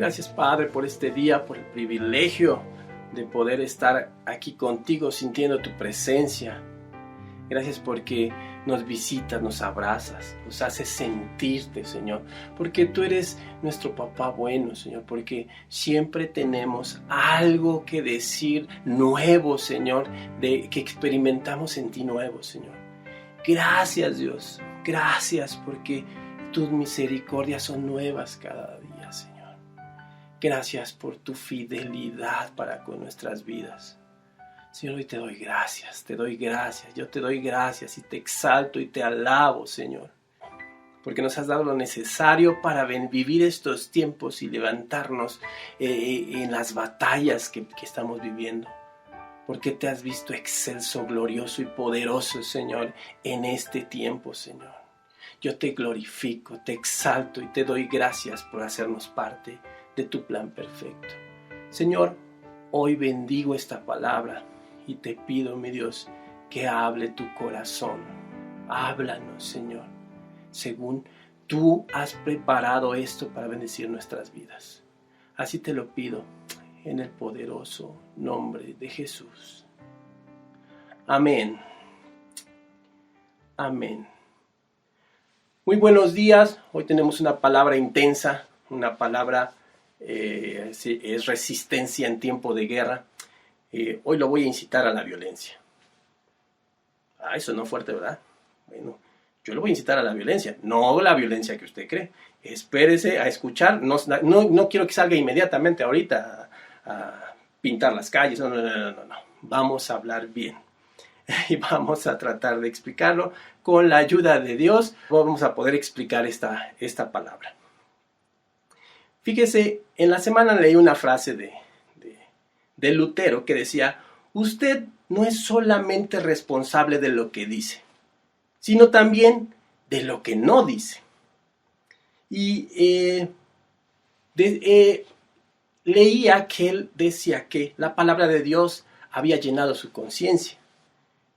Gracias, Padre, por este día, por el privilegio de poder estar aquí contigo sintiendo tu presencia. Gracias porque nos visitas, nos abrazas, nos haces sentirte, Señor, porque tú eres nuestro papá bueno, Señor, porque siempre tenemos algo que decir nuevo, Señor, que experimentamos en ti nuevo, Señor. Gracias, Dios, gracias porque tus misericordias son nuevas cada día, Señor. Gracias por tu fidelidad para con nuestras vidas. Señor, hoy te doy gracias, yo te doy gracias y te exalto y te alabo, Señor, porque nos has dado lo necesario para vivir estos tiempos y levantarnos en las batallas que estamos viviendo, porque te has visto excelso, glorioso y poderoso, Señor, en este tiempo, Señor. Yo te glorifico, te exalto y te doy gracias por hacernos parte de tu plan perfecto. Señor, hoy bendigo esta palabra y te pido, mi Dios, que hable tu corazón. Háblanos, Señor, según tú has preparado esto para bendecir nuestras vidas. Así te lo pido en el poderoso nombre de Jesús. Amén. Amén. Muy buenos días. Hoy tenemos una palabra intensa, una palabra es resistencia en tiempo de guerra. Hoy lo voy a incitar a la violencia. Eso no fuerte, ¿verdad? Bueno, yo lo voy a incitar a la violencia, no la violencia que usted cree. Espérese a escuchar, no quiero que salga inmediatamente ahorita a pintar las calles, no. Vamos a hablar bien y vamos a tratar de explicarlo con la ayuda de Dios. Vamos a poder explicar esta palabra. Fíjese, en la semana leí una frase de Lutero que decía: usted no es solamente responsable de lo que dice, sino también de lo que no dice. Y leía que él decía que la palabra de Dios había llenado su conciencia.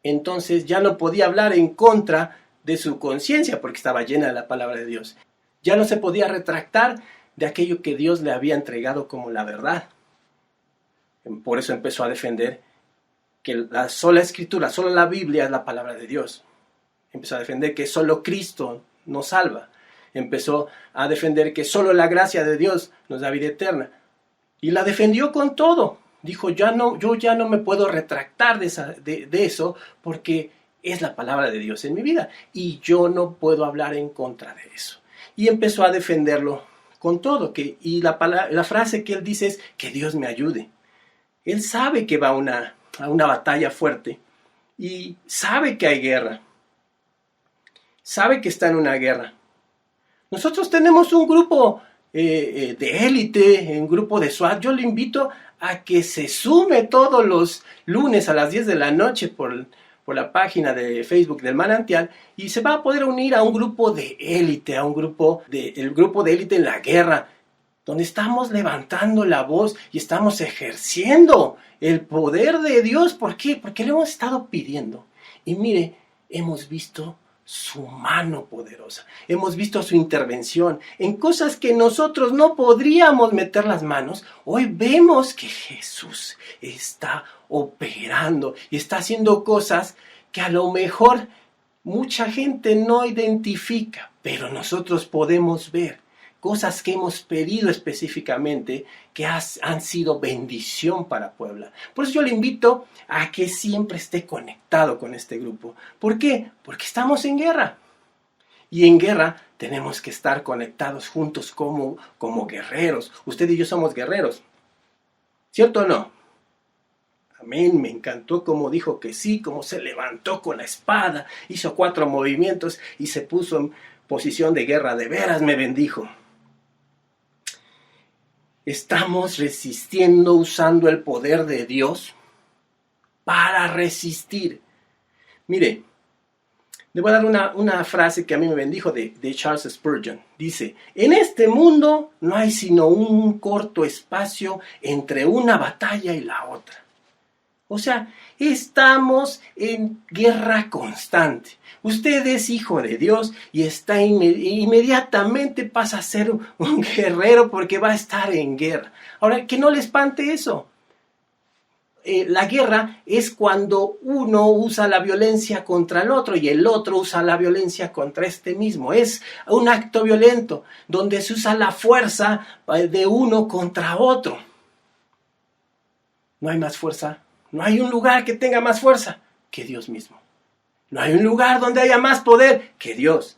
Entonces ya no podía hablar en contra de su conciencia porque estaba llena de la palabra de Dios. Ya no se podía retractar de aquello que Dios le había entregado como la verdad. Por eso empezó a defender que la sola escritura, solo la Biblia es la palabra de Dios. Empezó a defender que solo Cristo nos salva. Empezó a defender que solo la gracia de Dios nos da vida eterna. Y la defendió con todo. Dijo, yo ya no me puedo retractar de eso porque es la palabra de Dios en mi vida. Y yo no puedo hablar en contra de eso. Y empezó a defenderlo con todo. Y la frase que él dice es que Dios me ayude. Él sabe que va a una batalla fuerte y sabe que hay guerra. Sabe que está en una guerra. Nosotros tenemos un grupo de élite, un grupo de SWAT. Yo le invito a que se sume todos los lunes a las 10 de la noche por la página de Facebook del Manantial y se va a poder unir a un grupo de élite, el grupo de élite en la guerra, donde estamos levantando la voz y estamos ejerciendo el poder de Dios. ¿Por qué? Porque le hemos estado pidiendo. Y mire, hemos visto su mano poderosa. Hemos visto su intervención en cosas que nosotros no podríamos meter las manos. Hoy vemos que Jesús está operando y está haciendo cosas que a lo mejor mucha gente no identifica, pero nosotros podemos ver. Cosas que hemos pedido específicamente que han sido bendición para Puebla. Por eso yo le invito a que siempre esté conectado con este grupo. ¿Por qué? Porque estamos en guerra. Y en guerra tenemos que estar conectados juntos como guerreros. Usted y yo somos guerreros. ¿Cierto o no? Amén, me encantó cómo dijo que sí, cómo se levantó con la espada, hizo 4 movimientos y se puso en posición de guerra. De veras me bendijo. Estamos resistiendo usando el poder de Dios para resistir. Mire, le voy a dar una frase que a mí me bendijo de Charles Spurgeon. Dice, en este mundo no hay sino un corto espacio entre una batalla y la otra. O sea, estamos en guerra constante. Usted es hijo de Dios y está inmediatamente pasa a ser un guerrero porque va a estar en guerra. Ahora, que no le espante eso. La guerra es cuando uno usa la violencia contra el otro y el otro usa la violencia contra este mismo. Es un acto violento donde se usa la fuerza de uno contra otro. No hay más fuerza, no hay un lugar que tenga más fuerza que Dios mismo. No hay un lugar donde haya más poder que Dios.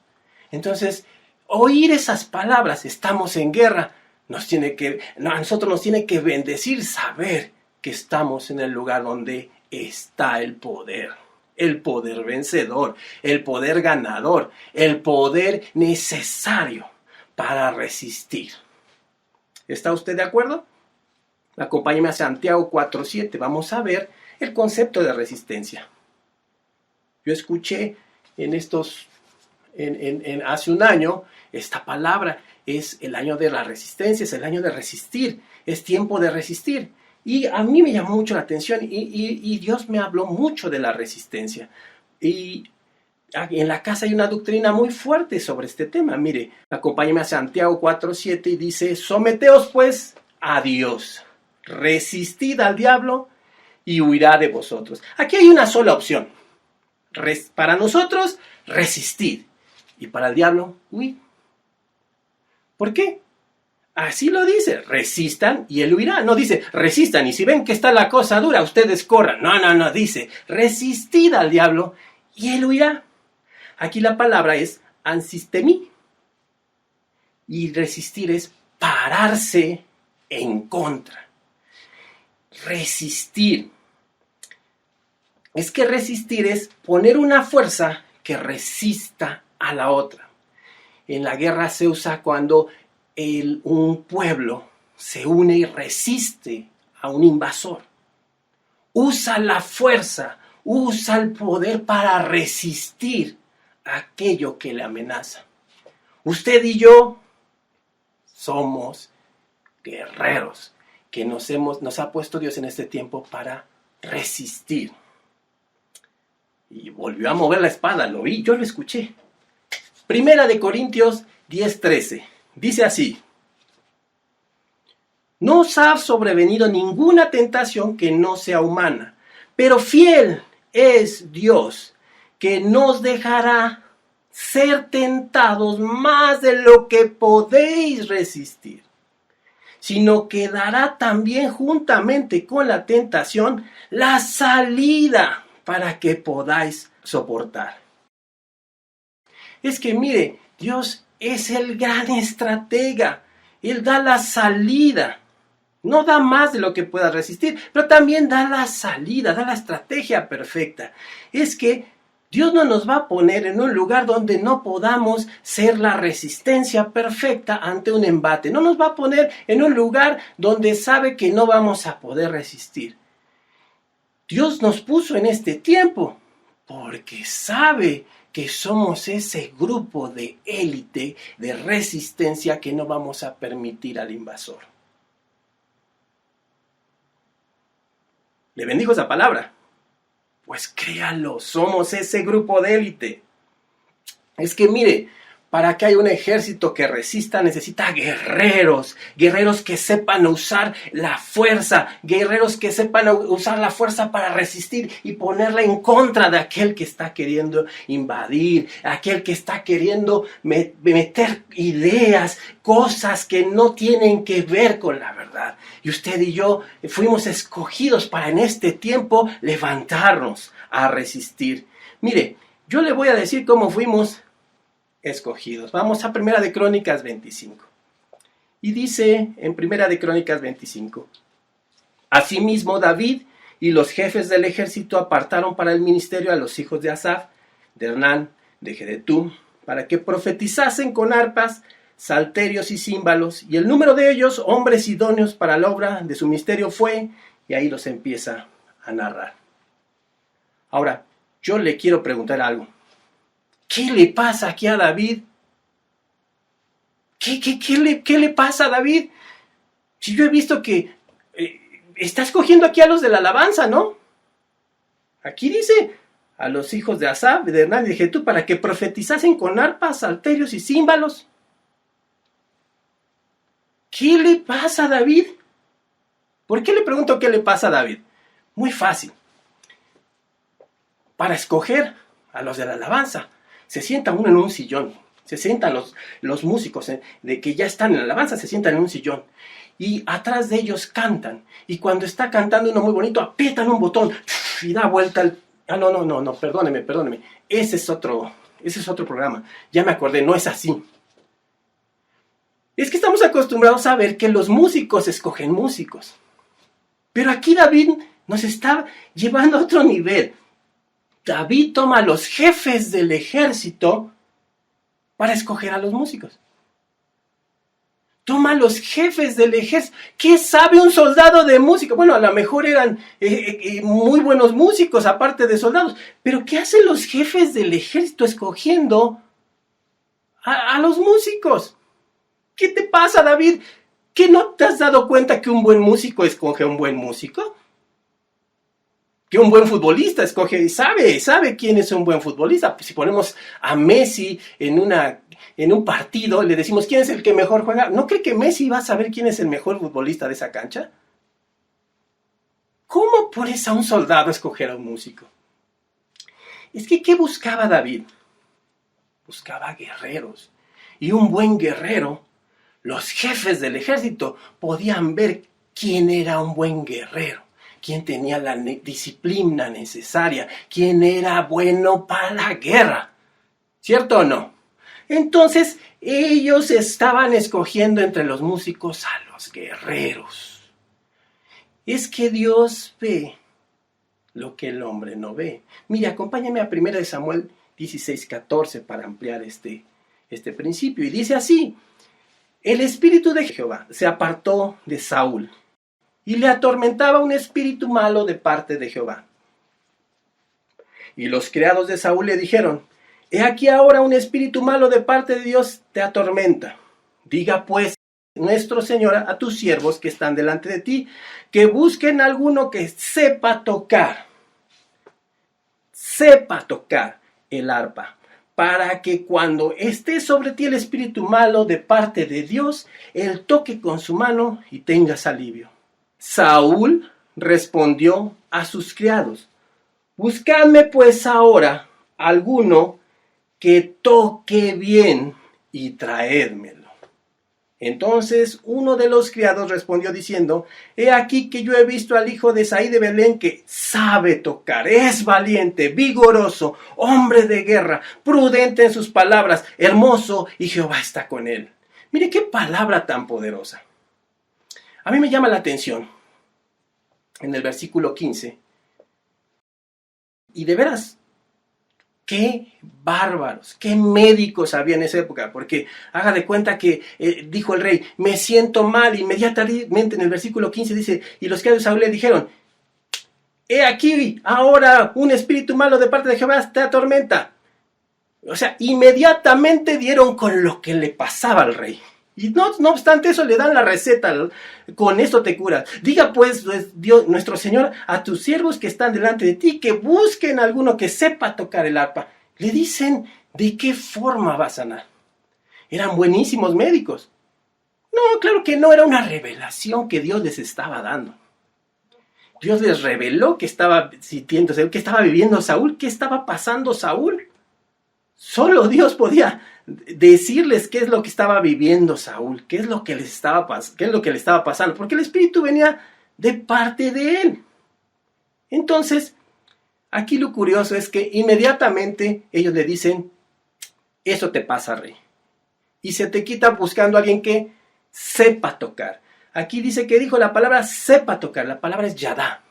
Entonces, oír esas palabras, estamos en guerra, a nosotros nos tiene que bendecir saber que estamos en el lugar donde está el poder vencedor, el poder ganador, el poder necesario para resistir. ¿Está usted de acuerdo? Acompáñeme a Santiago 4:7. Vamos a ver el concepto de resistencia. Yo escuché hace un año esta palabra. Es el año de la resistencia, es el año de resistir, es tiempo de resistir. Y a mí me llamó mucho la atención y Dios me habló mucho de la resistencia. Y en la casa hay una doctrina muy fuerte sobre este tema. Mire, acompáñeme a Santiago 4:7 y dice: someteos pues a Dios, resistid al diablo y huirá de vosotros. Aquí hay una sola opción. Para nosotros, resistir. Y para el diablo, huir. ¿Por qué? Así lo dice, resistan y él huirá. No dice, resistan y si ven que está la cosa dura, ustedes corran. No, dice, resistid al diablo y él huirá. Aquí la palabra es ansistemi. Y resistir es pararse en contra. Resistir. Es que resistir es poner una fuerza que resista a la otra. En la guerra se usa cuando un pueblo se une y resiste a un invasor. Usa la fuerza, usa el poder para resistir a aquello que le amenaza. Usted y yo somos guerreros que nos ha puesto Dios en este tiempo para resistir. Y volvió a mover la espada, lo oí, yo lo escuché. Primera de Corintios 10:13. Dice así: no os ha sobrevenido ninguna tentación que no sea humana, pero fiel es Dios, que nos dejará ser tentados más de lo que podéis resistir, sino que dará también juntamente con la tentación la salida para que podáis soportar. Es que mire, Dios es el gran estratega. Él da la salida. No da más de lo que pueda resistir, pero también da la salida, da la estrategia perfecta. Es que Dios no nos va a poner en un lugar donde no podamos ser la resistencia perfecta ante un embate. No nos va a poner en un lugar donde sabe que no vamos a poder resistir. Dios nos puso en este tiempo porque sabe que somos ese grupo de élite, de resistencia que no vamos a permitir al invasor. ¿Le bendigo esa palabra? Pues créalo, somos ese grupo de élite. Es que mire, para que haya un ejército que resista necesita guerreros, guerreros que sepan usar la fuerza, guerreros que sepan usar la fuerza para resistir y ponerla en contra de aquel que está queriendo invadir, aquel que está queriendo meter ideas, cosas que no tienen que ver con la verdad. Y usted y yo fuimos escogidos para en este tiempo levantarnos a resistir. Mire, yo le voy a decir cómo fuimos escogidos. Vamos a Primera de Crónicas 25. Y dice en Primera de Crónicas 25: asimismo David y los jefes del ejército apartaron para el ministerio a los hijos de Asaf, de Hernán, de Jedetún, para que profetizasen con arpas, salterios y címbalos, y el número de ellos, hombres idóneos para la obra de su ministerio, fue, y ahí los empieza a narrar. Ahora, yo le quiero preguntar algo. ¿Qué le pasa aquí a David? ¿Qué le pasa a David? Si yo he visto que está escogiendo aquí a los de la alabanza, ¿no? Aquí dice a los hijos de Asaf, de Hernán y de Jetú, para que profetizasen con arpas, salterios y címbalos. ¿Qué le pasa a David? ¿Por qué le pregunto qué le pasa a David? Muy fácil. Para escoger a los de la alabanza, se sienta uno en un sillón. Se sientan los músicos de que ya están en la alabanza, se sientan en un sillón. Y atrás de ellos cantan. Y cuando está cantando uno muy bonito, aprietan un botón y da vuelta el... no, perdóneme. Ese es otro programa. Ya me acordé, no es así. Es que estamos acostumbrados a ver que los músicos escogen músicos. Pero aquí David nos está llevando a otro nivel. David toma a los jefes del ejército para escoger a los músicos. Toma a los jefes del ejército. ¿Qué sabe un soldado de música? Bueno, a lo mejor eran muy buenos músicos, aparte de soldados. Pero ¿qué hacen los jefes del ejército escogiendo a los músicos? ¿Qué te pasa, David? ¿Que no te has dado cuenta que un buen músico escoge a un buen músico? Que un buen futbolista escoge y sabe quién es un buen futbolista. Pues si ponemos a Messi en un partido, le decimos quién es el que mejor juega. ¿No cree que Messi va a saber quién es el mejor futbolista de esa cancha? ¿Cómo pones a un soldado a escoger a un músico? Es que, ¿qué buscaba David? Buscaba guerreros. Y un buen guerrero, los jefes del ejército podían ver quién era un buen guerrero, quién tenía la disciplina necesaria, quién era bueno para la guerra. ¿Cierto o no? Entonces, ellos estaban escogiendo entre los músicos a los guerreros. Es que Dios ve lo que el hombre no ve. Mire, acompáñame a 1 Samuel 16:14 para ampliar este principio. Y dice así: el espíritu de Jehová se apartó de Saúl, y le atormentaba un espíritu malo de parte de Jehová. Y los criados de Saúl le dijeron: he aquí ahora un espíritu malo de parte de Dios te atormenta. Diga pues nuestro Señor a tus siervos que están delante de ti, que busquen alguno que sepa tocar el arpa, para que cuando esté sobre ti el espíritu malo de parte de Dios, él toque con su mano y tengas alivio. Saúl respondió a sus criados: buscadme pues ahora alguno que toque bien y traédmelo. Entonces uno de los criados respondió diciendo: he aquí que yo he visto al hijo de Isaí de Belén, que sabe tocar, es valiente, vigoroso, hombre de guerra, prudente en sus palabras, hermoso, y Jehová está con él. Mire qué palabra tan poderosa. A mí me llama la atención en el versículo 15. Y de veras, qué bárbaros, qué médicos había en esa época, porque haga de cuenta que dijo el rey: me siento mal. Inmediatamente en el versículo 15 dice: y los criados de Saúl le dijeron: he aquí ahora un espíritu malo de parte de Jehová te atormenta. O sea, inmediatamente dieron con lo que le pasaba al rey. Y no obstante eso, le dan la receta: con esto te curas. Diga pues Dios, nuestro Señor, a tus siervos que están delante de ti, que busquen a alguno que sepa tocar el arpa. Le dicen de qué forma va a sanar. Eran buenísimos médicos. No, claro que no, era una revelación que Dios les estaba dando. Dios les reveló que estaba sintiéndose, que estaba viviendo Saúl, qué estaba pasando Saúl. Solo Dios podía decirles qué es lo que estaba viviendo Saúl, qué es lo que le estaba pasando, porque el espíritu venía de parte de él. Entonces, aquí lo curioso es que inmediatamente ellos le dicen: eso te pasa, rey. Y se te quita buscando a alguien que sepa tocar. Aquí dice que dijo la palabra sepa tocar, la palabra es yadá.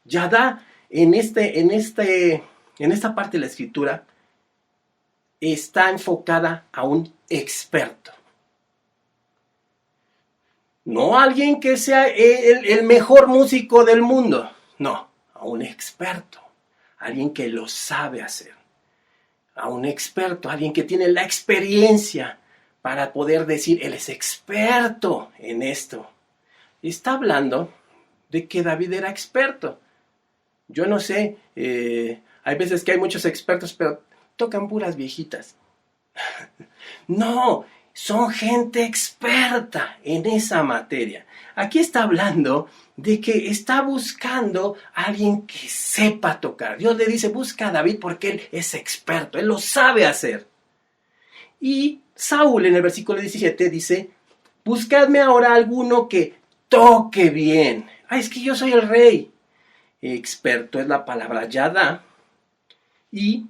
Yadá en esta parte de la escritura está enfocada a un experto. No a alguien que sea el mejor músico del mundo. No, a un experto. Alguien que lo sabe hacer. A un experto, alguien que tiene la experiencia para poder decir: él es experto en esto. Está hablando de que David era experto. Yo no sé, hay veces que hay muchos expertos, pero tocan puras viejitas. No, son gente experta en esa materia. Aquí está hablando de que está buscando a alguien que sepa tocar. Dios le dice, busca a David porque él es experto, él lo sabe hacer. Y Saúl en el versículo 17 dice, buscadme ahora alguno que toque bien. Ah, es que yo soy el rey. Experto es la palabra yadá y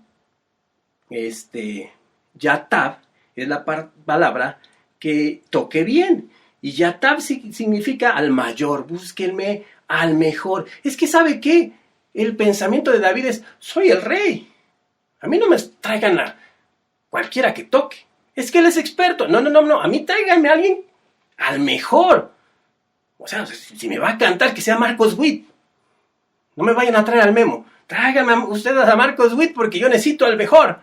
yatab es la palabra que toque bien. Y yatab significa al mayor, búsquenme al mejor. Es que ¿sabe qué? El pensamiento de David es, soy el rey. A mí no me traigan a cualquiera que toque. Es que él es experto. No. A mí tráiganme a alguien al mejor. O sea, si me va a cantar, que sea Marcos Witt. No me vayan a traer al Memo. Tráiganme ustedes a Marcos Witt porque yo necesito al mejor.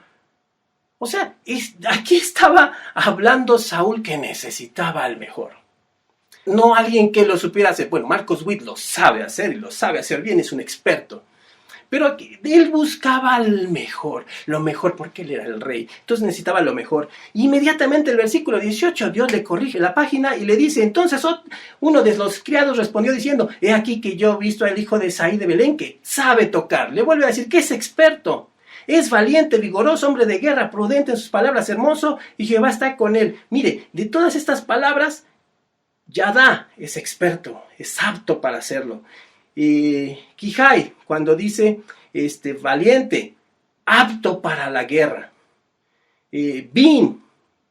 O sea, aquí estaba hablando Saúl que necesitaba al mejor. No alguien que lo supiera hacer. Bueno, Marcos Witt lo sabe hacer y lo sabe hacer bien, es un experto. Pero él buscaba al mejor, lo mejor porque él era el rey. Entonces necesitaba lo mejor. Y inmediatamente el versículo 18, Dios le corrige la página y le dice, entonces uno de los criados respondió diciendo, he aquí que yo he visto al hijo de Isaí de Belén que sabe tocar. Le vuelve a decir que es experto. Es valiente, vigoroso, hombre de guerra, prudente en sus palabras, hermoso, y Jehová está con él. Mire, de todas estas palabras, Yadá es experto, es apto para hacerlo. Quijay, cuando dice valiente, apto para la guerra. Bin,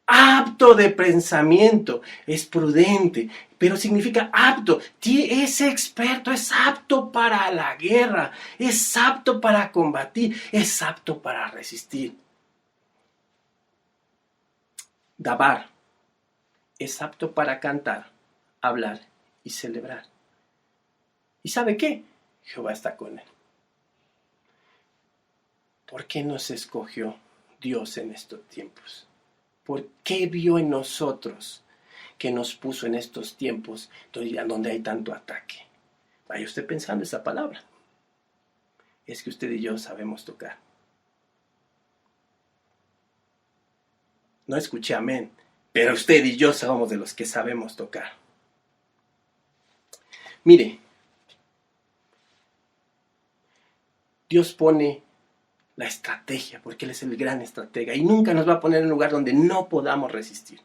apto de pensamiento, es prudente, pero significa apto, es experto, es apto para la guerra, es apto para combatir, es apto para resistir. Dabar, es apto para cantar, hablar y celebrar. ¿Y sabe qué? Jehová está con él. ¿Por qué nos escogió Dios en estos tiempos? ¿Por qué vio en nosotros que nos puso en estos tiempos donde hay tanto ataque? Vaya usted pensando esa palabra. Es que usted y yo sabemos tocar. No escuché amén, pero usted y yo somos de los que sabemos tocar. Mire, Dios pone la estrategia, porque Él es el gran estratega y nunca nos va a poner en un lugar donde no podamos resistir.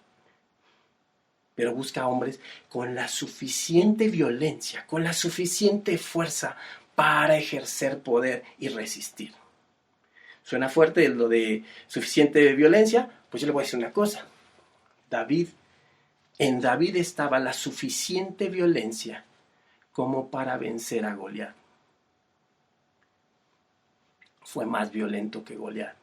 Pero busca hombres con la suficiente violencia, con la suficiente fuerza para ejercer poder y resistir. ¿Suena fuerte lo de suficiente violencia? Pues yo le voy a decir una cosa. En David estaba la suficiente violencia como para vencer a Goliat. Fue más violento que Goliat.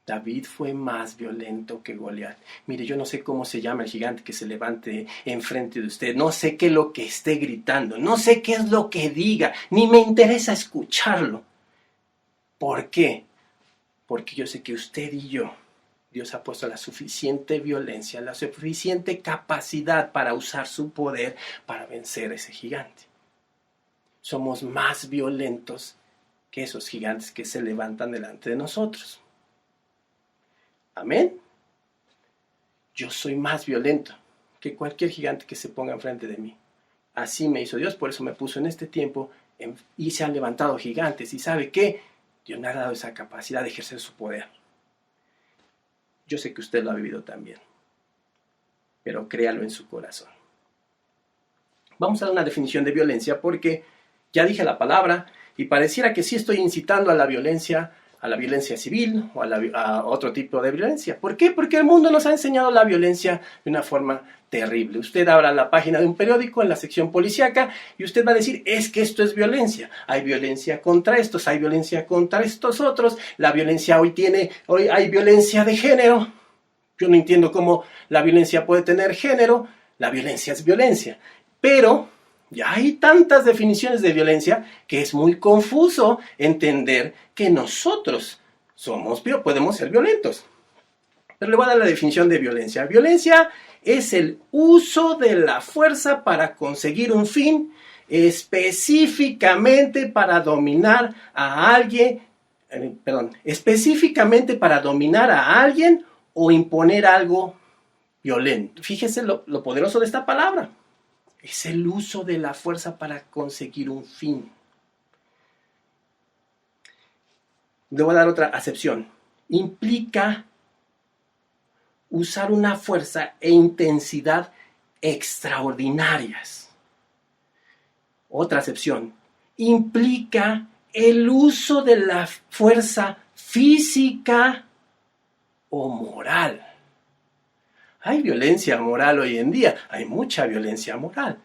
David fue más violento que Goliat. Mire, yo no sé cómo se llama el gigante que se levante enfrente de usted. No sé qué es lo que esté gritando. No sé qué es lo que diga. Ni me interesa escucharlo. ¿Por qué? Porque yo sé que usted y yo, Dios ha puesto la suficiente violencia, la suficiente capacidad para usar su poder para vencer a ese gigante. Somos más violentos que esos gigantes que se levantan delante de nosotros. Amén. Yo soy más violento que cualquier gigante que se ponga enfrente de mí. Así me hizo Dios, por eso me puso en este tiempo y se han levantado gigantes. ¿Y sabe qué? Dios me ha dado esa capacidad de ejercer su poder. Yo sé que usted lo ha vivido también, pero créalo en su corazón. Vamos a dar una definición de violencia porque ya dije la palabra y pareciera que sí estoy incitando a la violencia civil o a otro tipo de violencia. ¿Por qué? Porque el mundo nos ha enseñado la violencia de una forma terrible. Usted abra la página de un periódico en la sección policíaca y usted va a decir, es que esto es violencia. Hay violencia contra estos, hay violencia contra estos otros. La violencia hoy hay violencia de género. Yo no entiendo cómo la violencia puede tener género. La violencia es violencia. Pero ya hay tantas definiciones de violencia que es muy confuso entender que nosotros podemos ser violentos. Pero le voy a dar la definición de violencia. Violencia es el uso de la fuerza para conseguir un fin específicamente para dominar a alguien, específicamente para dominar a alguien o imponer algo violento. Fíjese lo poderoso de esta palabra. Es el uso de la fuerza para conseguir un fin. Le voy a dar otra acepción. Implica usar una fuerza e intensidad extraordinarias. Otra acepción. Implica el uso de la fuerza física o moral. Hay violencia moral hoy en día, hay mucha violencia moral.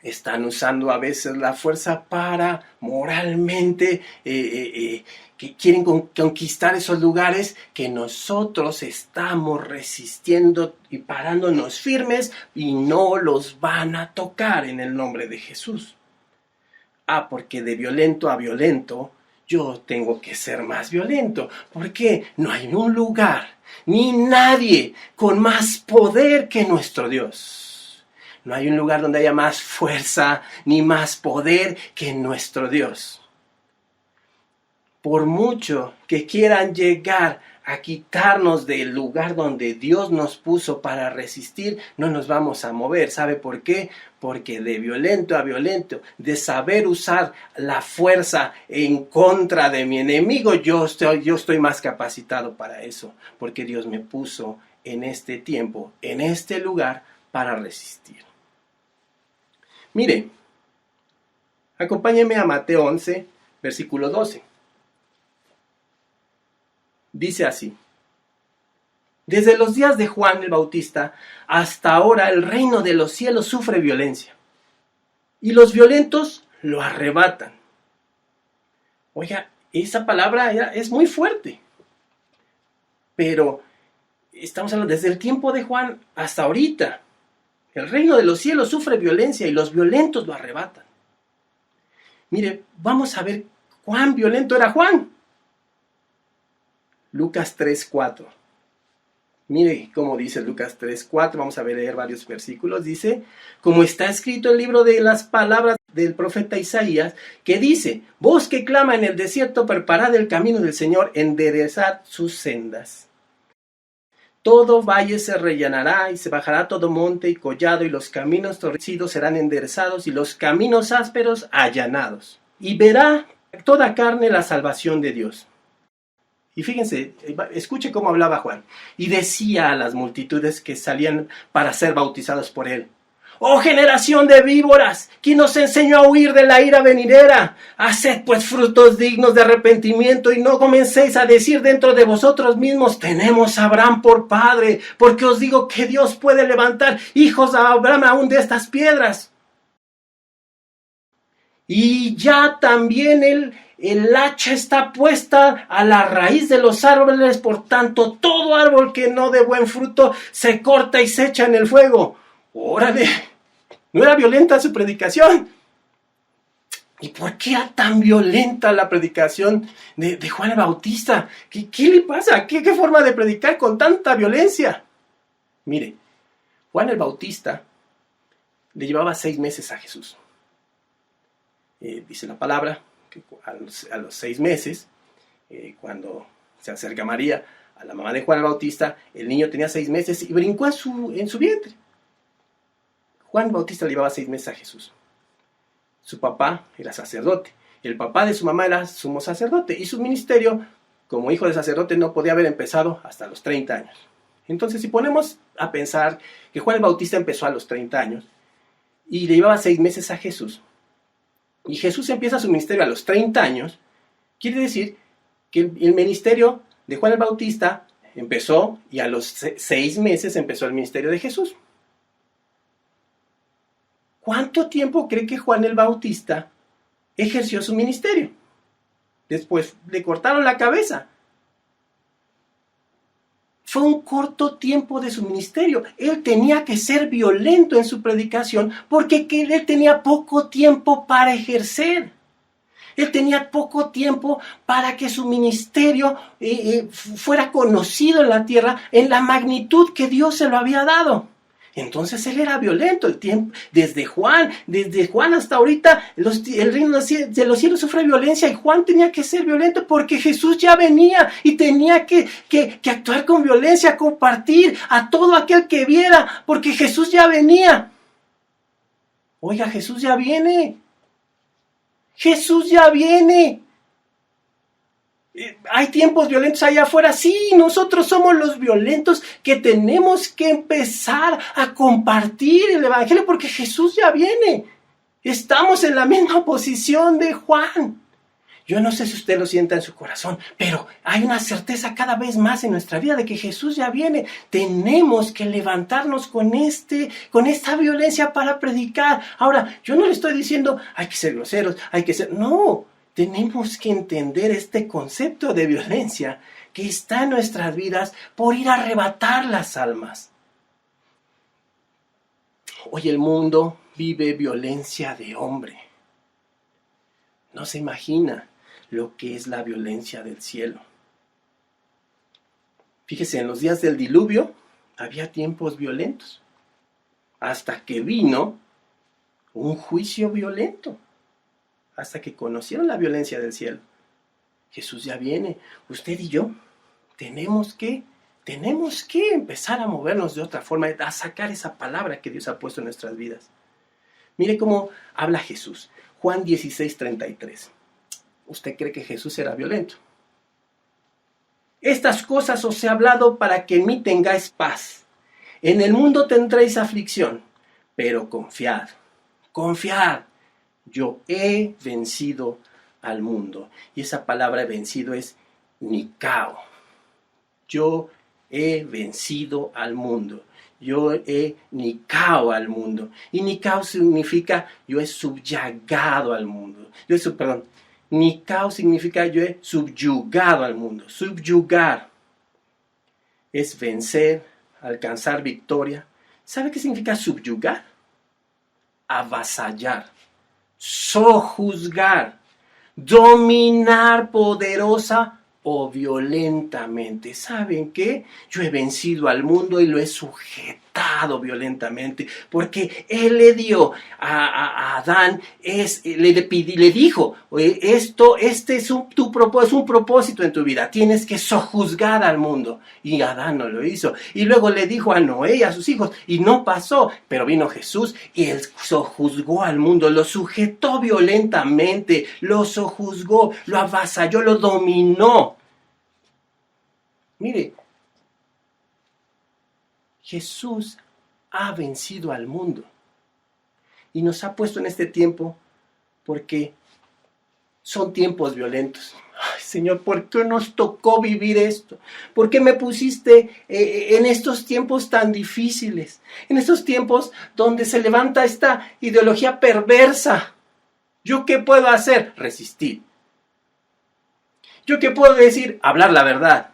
Están usando a veces la fuerza para moralmente, que quieren conquistar esos lugares que nosotros estamos resistiendo y parándonos firmes y no los van a tocar en el nombre de Jesús. Porque de violento a violento yo tengo que ser más violento, porque no hay un lugar ni nadie con más poder que nuestro Dios. No hay un lugar donde haya más fuerza ni más poder que nuestro Dios. Por mucho que quieran llegar a quitarnos del lugar donde Dios nos puso para resistir, no nos vamos a mover. ¿Sabe por qué? Porque de violento a violento, de saber usar la fuerza en contra de mi enemigo, yo estoy más capacitado para eso, porque Dios me puso en este tiempo, en este lugar, para resistir. Mire, acompáñeme a Mateo 11, versículo 12. Dice así: desde los días de Juan el Bautista hasta ahora el reino de los cielos sufre violencia y los violentos lo arrebatan. Oiga, esa palabra es muy fuerte, pero estamos hablando desde el tiempo de Juan hasta ahorita. El reino de los cielos sufre violencia y los violentos lo arrebatan. Mire, vamos a ver cuán violento era Juan. Lucas 3:4. Mire cómo dice Lucas 3:4. Vamos a leer varios versículos. Dice, como está escrito en el libro de las palabras del profeta Isaías, que dice, voz que clama en el desierto, preparad el camino del Señor, enderezad sus sendas. Todo valle se rellenará y se bajará todo monte y collado, y los caminos torcidos serán enderezados y los caminos ásperos allanados. Y verá toda carne la salvación de Dios. Y fíjense, escuche cómo hablaba Juan. Y decía a las multitudes que salían para ser bautizados por él: ¡oh generación de víboras! ¿Quién nos enseñó a huir de la ira venidera? Haced pues frutos dignos de arrepentimiento y no comencéis a decir dentro de vosotros mismos, tenemos a Abraham por padre, porque os digo que Dios puede levantar hijos a Abraham aún de estas piedras. Y ya también el hacha está puesta a la raíz de los árboles, por tanto todo árbol que no dé buen fruto se corta y se echa en el fuego. ¡Órale! ¿No era violenta su predicación? ¿Y por qué era tan violenta la predicación de Juan el Bautista? ¿Qué le pasa? ¿Qué forma de predicar con tanta violencia? Mire, Juan el Bautista le llevaba 6 meses a Jesús. Dice la palabra que a los 6 meses, cuando se acerca María, a la mamá de Juan el Bautista, el niño tenía 6 meses y brincó en su vientre. Juan Bautista le llevaba 6 meses a Jesús. Su papá era sacerdote. El papá de su mamá era sumo sacerdote. Y su ministerio, como hijo de sacerdote, no podía haber empezado hasta los 30 años. Entonces, si ponemos a pensar que Juan el Bautista empezó a los 30 años y le llevaba 6 meses a Jesús, y Jesús empieza su ministerio a los 30 años, quiere decir que el ministerio de Juan el Bautista empezó y a los 6 meses empezó el ministerio de Jesús. ¿Cuánto tiempo cree que Juan el Bautista ejerció su ministerio? Después le cortaron la cabeza. Fue un corto tiempo de su ministerio. Él tenía que ser violento en su predicación porque él tenía poco tiempo para ejercer. Él tenía poco tiempo para que su ministerio fuera conocido en la tierra en la magnitud que Dios se lo había dado. Entonces él era violento el tiempo, desde Juan hasta ahorita, el reino de los cielos sufre violencia y Juan tenía que ser violento porque Jesús ya venía y tenía que actuar con violencia, compartir a todo aquel que viera, porque Jesús ya venía. Oiga, Jesús ya viene. Jesús ya viene. ¿Hay tiempos violentos allá afuera? Sí, nosotros somos los violentos que tenemos que empezar a compartir el evangelio porque Jesús ya viene. Estamos en la misma posición de Juan. Yo no sé si usted lo sienta en su corazón, pero hay una certeza cada vez más en nuestra vida de que Jesús ya viene. Tenemos que levantarnos con esta violencia para predicar. Ahora, yo no le estoy diciendo hay que ser groseros, no. Tenemos que entender este concepto de violencia que está en nuestras vidas por ir a arrebatar las almas. Hoy el mundo vive violencia de hombre. No se imagina lo que es la violencia del cielo. Fíjese, en los días del diluvio había tiempos violentos, hasta que vino un juicio violento. Hasta que conocieron la violencia del cielo. Jesús ya viene. Usted y yo tenemos que empezar a movernos de otra forma, a sacar esa palabra que Dios ha puesto en nuestras vidas. Mire cómo habla Jesús. Juan 16:33. ¿Usted cree que Jesús era violento? Estas cosas os he hablado para que en mí tengáis paz. En el mundo tendréis aflicción, pero confiad. Yo he vencido al mundo. Y esa palabra vencido es Nikao. Yo he vencido al mundo. Yo he Nikao al mundo. Y Nikao significa yo he subyugado al mundo. Nikao significa yo he subyugado al mundo. Subyugar es vencer, alcanzar victoria. ¿Sabe qué significa subyugar? Avasallar. Sojuzgar, dominar poderosa o violentamente. ¿Saben qué? Yo he vencido al mundo y lo he sujetado violentamente, porque él le dio a Adán, le dijo, este es un propósito en tu vida, tienes que sojuzgar al mundo, y Adán no lo hizo, y luego le dijo a Noé y a sus hijos, y no pasó, pero vino Jesús, y él sojuzgó al mundo, lo sujetó violentamente, lo sojuzgó, lo avasalló, lo dominó. Mire, Jesús ha vencido al mundo y nos ha puesto en este tiempo porque son tiempos violentos. Ay, Señor, ¿por qué nos tocó vivir esto? ¿Por qué me pusiste en estos tiempos tan difíciles? En estos tiempos donde se levanta esta ideología perversa. ¿Yo qué puedo hacer? Resistir. ¿Yo qué puedo decir? Hablar la verdad.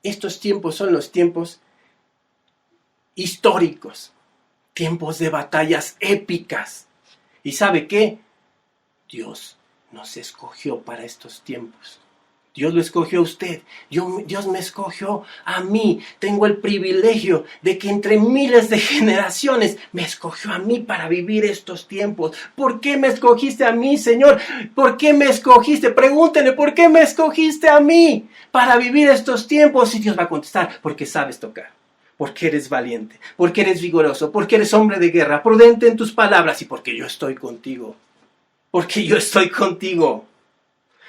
Estos tiempos son los tiempos históricos, tiempos de batallas épicas. ¿Y sabe qué? Dios nos escogió para estos tiempos. Dios lo escogió a usted, Dios me escogió a mí. Tengo el privilegio de que entre miles de generaciones me escogió a mí para vivir estos tiempos. ¿Por qué me escogiste a mí, Señor? ¿Por qué me escogiste? Pregúntenle, ¿por qué me escogiste a mí para vivir estos tiempos? Y Dios va a contestar, porque sabes tocar, porque eres valiente, porque eres vigoroso, porque eres hombre de guerra, prudente en tus palabras y porque yo estoy contigo. Porque yo estoy contigo.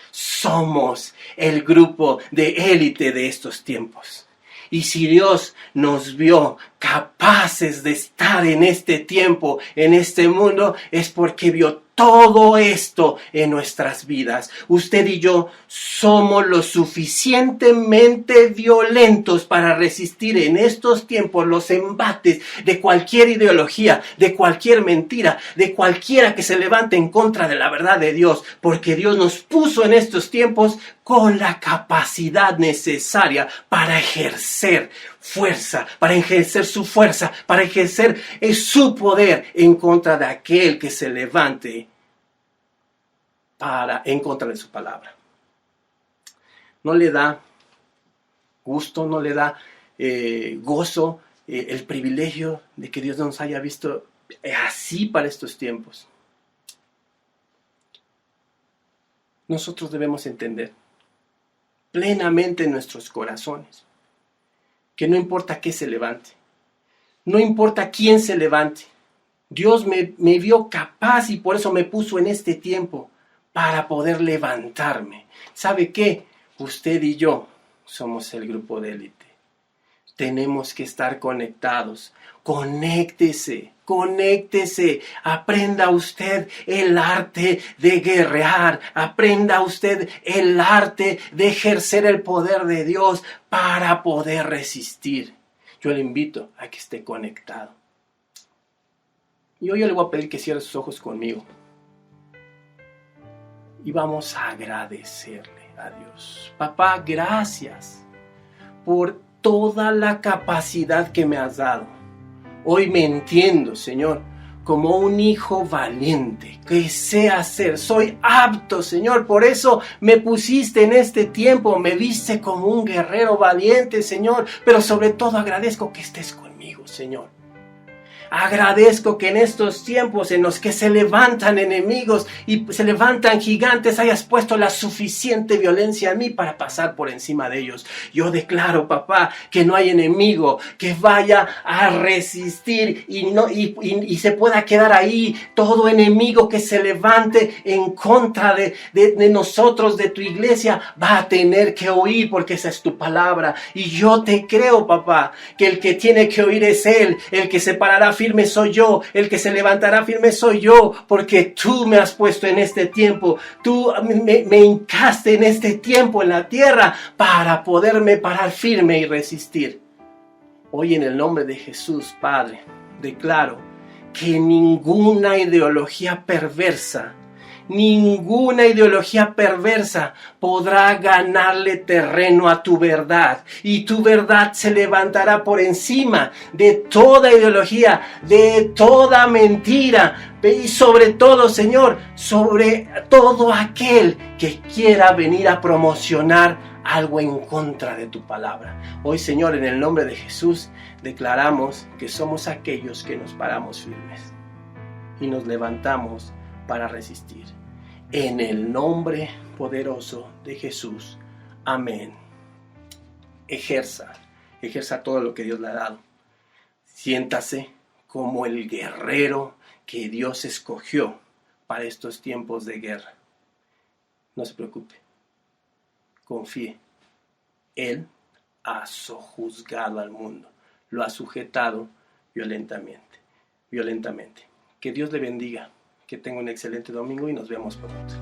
Somos el grupo de élite de estos tiempos. Y si Dios nos vio capaces de estar en este tiempo, en este mundo, es porque vio todo esto en nuestras vidas. Usted y yo somos lo suficientemente violentos para resistir en estos tiempos los embates de cualquier ideología, de cualquier mentira, de cualquiera que se levante en contra de la verdad de Dios, porque Dios nos puso en estos tiempos con la capacidad necesaria para ejercer fuerza, para ejercer su fuerza, para ejercer su poder en contra de aquel que se levante en contra de su palabra. No le da gusto, no le da gozo el privilegio de que Dios nos haya visto así para estos tiempos. Nosotros debemos entender plenamente en nuestros corazones que no importa qué se levante, no importa quién se levante, Dios me vio capaz y por eso me puso en este tiempo para poder levantarme. ¿Sabe qué? Usted y yo somos el grupo de élite. Tenemos que estar conectados. Conéctese, conéctese. Aprenda usted el arte de guerrear. Aprenda usted el arte de ejercer el poder de Dios para poder resistir. Yo le invito a que esté conectado. Y hoy yo le voy a pedir que cierre sus ojos conmigo. Y vamos a agradecerle a Dios. Papá, gracias por toda la capacidad que me has dado. Hoy me entiendo, Señor, como un hijo valiente, que sé hacer. Soy apto, Señor, por eso me pusiste en este tiempo, me viste como un guerrero valiente, Señor, pero sobre todo agradezco que estés conmigo, Señor. Agradezco que en estos tiempos en los que se levantan enemigos y se levantan gigantes, hayas puesto la suficiente violencia en mí para pasar por encima de ellos. Yo declaro, papá, que no hay enemigo que vaya a resistir y se pueda quedar ahí. Todo enemigo que se levante en contra de nosotros, de tu iglesia, va a tener que oír, porque esa es tu palabra. Y yo te creo, papá, que el que tiene que oír es Él, el que se parará firme soy yo, el que se levantará firme soy yo, porque tú me has puesto en este tiempo, tú me hincaste en este tiempo en la tierra para poderme parar firme y resistir. Hoy en el nombre de Jesús, Padre, declaro que ninguna ideología perversa podrá ganarle terreno a tu verdad, y tu verdad se levantará por encima de toda ideología, de toda mentira, y sobre todo, Señor, sobre todo aquel que quiera venir a promocionar algo en contra de tu palabra. Hoy, Señor, en el nombre de Jesús, declaramos que somos aquellos que nos paramos firmes y nos levantamos para resistir. En el nombre poderoso de Jesús. Amén. Ejerza todo lo que Dios le ha dado. Siéntase como el guerrero que Dios escogió para estos tiempos de guerra. No se preocupe. Confíe. Él ha sojuzgado al mundo. Lo ha sujetado violentamente. Que Dios le bendiga. Que tenga un excelente domingo y nos vemos pronto.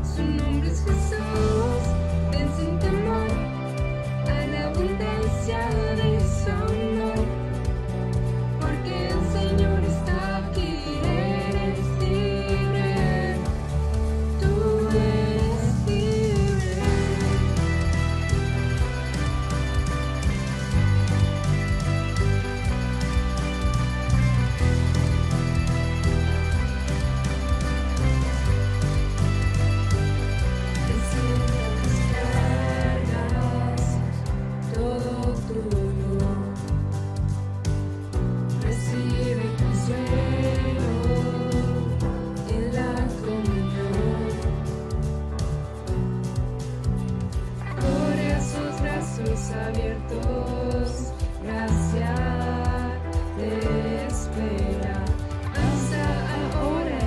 Su nombre es Jesús, ven sin temor. brazos abiertos, gracia te espera. Hasta ahora